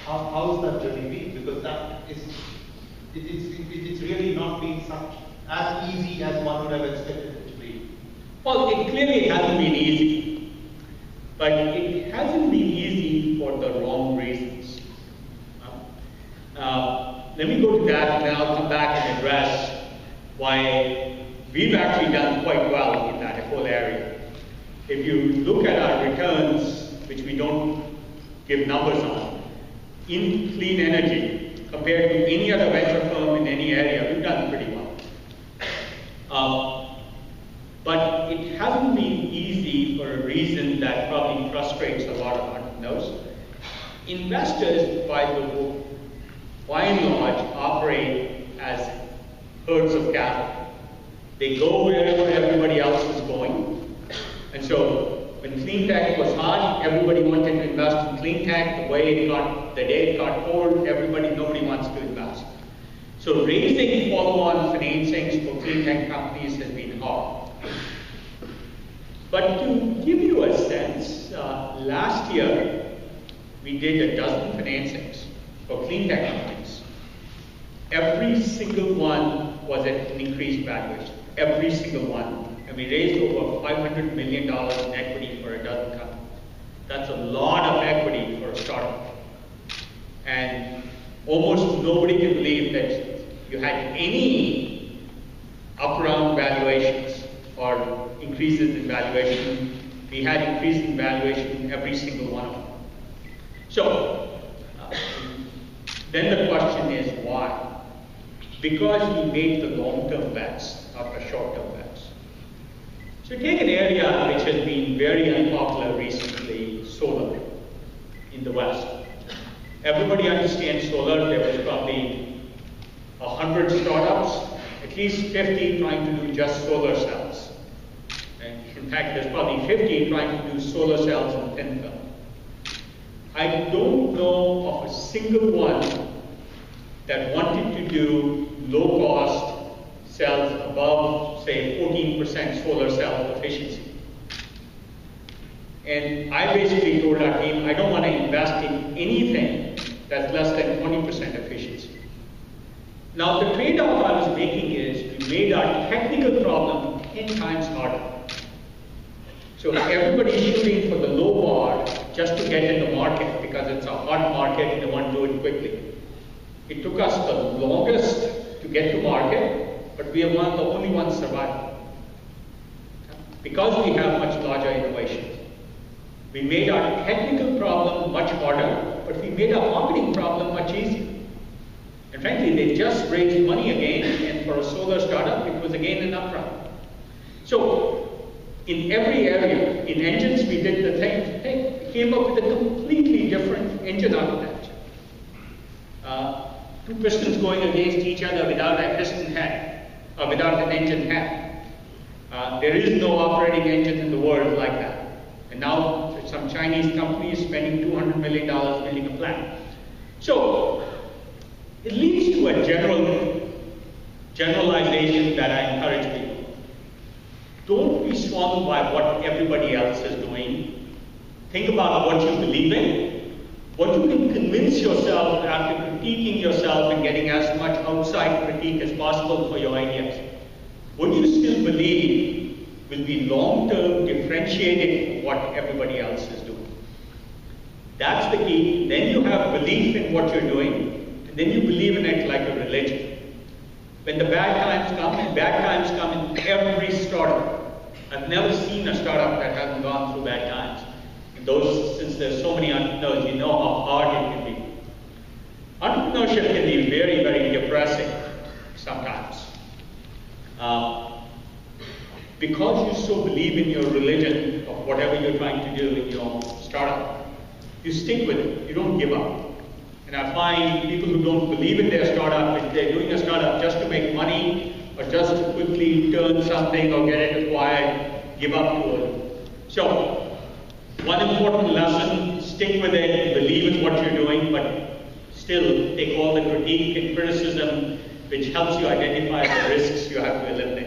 how's that journey been? Because that is, it's really not been such as easy as one would have expected it to be. Well, it clearly hasn't been easy, but it hasn't been easy for the wrong reasons. Let me go to that, and then I'll come back and address why we've actually done quite well in that whole area. If you look at our returns, which we don't give numbers on, in clean energy, compared to any other venture firm in any area, we've done pretty well. But it hasn't been easy for a reason that probably frustrates a lot of entrepreneurs. Investors, by and large, operate as herds of cattle. They go wherever everybody else is going. And so when clean tech was hot, everybody wanted to invest in clean tech. The day it got cold, nobody wants to invest. So raising follow-on financings for clean tech companies has been hard. But to give you a sense, last year we did a dozen financings for clean tech companies. Every single one was at an increased valuation. Every single one. And we raised over $500 million in equity for a dozen companies. That's a lot of equity for a startup. And almost nobody can believe that you had any up round valuations or increases in valuation. We had increases in valuation in every single one of them. So, then the question is why? Because we made the long-term bets, not the short-term bets. So take an area which has been very unpopular recently, solar in the West. Everybody understands solar. There was probably 100 startups, at least 50 trying to do just solar cells. And in fact, there's probably 50 trying to do solar cells in thin film. I don't know of a single one that wanted to do low-cost cells above, say, 14% solar cell efficiency. And I basically told our team, I don't want to invest in anything that's less than 20% efficiency. Now, the trade-off I was making is we made our technical problem 10 times harder. So everybody's shooting for the low bar just to get in the market because it's a hot market and they want to do it quickly. It took us the longest to get to market, but we are one of the only ones surviving. Because we have much larger innovation. We made our technical problem much harder, but we made our marketing problem much easier. And frankly, they just raised money again, and for a solar startup, it was again an upfront. So, in every area, in engines, we did the same thing. We came up with a completely different engine architecture. Two pistons going against each other without a piston head, or without an engine head. There is no operating engine in the world like that. And now some Chinese company is spending $200 million building a plant. So it leads to a generalization that I encourage people. Don't be swung by what everybody else is doing. Think about what you believe in. What you can convince yourself after critiquing yourself and getting as much outside critique as possible for your ideas. What you still believe will be long-term differentiated from what everybody else is doing. That's the key. Then you have belief in what you're doing, and then you believe in it like a religion. When the bad times come, and bad times come in every startup. I've never seen a startup that hasn't gone through bad times. Since there's so many entrepreneurs, you know how hard it can be. Entrepreneurship can be very, very depressing sometimes. Because you so believe in your religion of whatever you're trying to do in your startup, you stick with it. You don't give up. And I find people who don't believe in their startup, if they're doing a startup just to make money or just to quickly turn something or get it acquired, give up too early. So, one important lesson, stick with it, believe in what you're doing, but still take all the critique and criticism which helps you identify the risks you have to eliminate.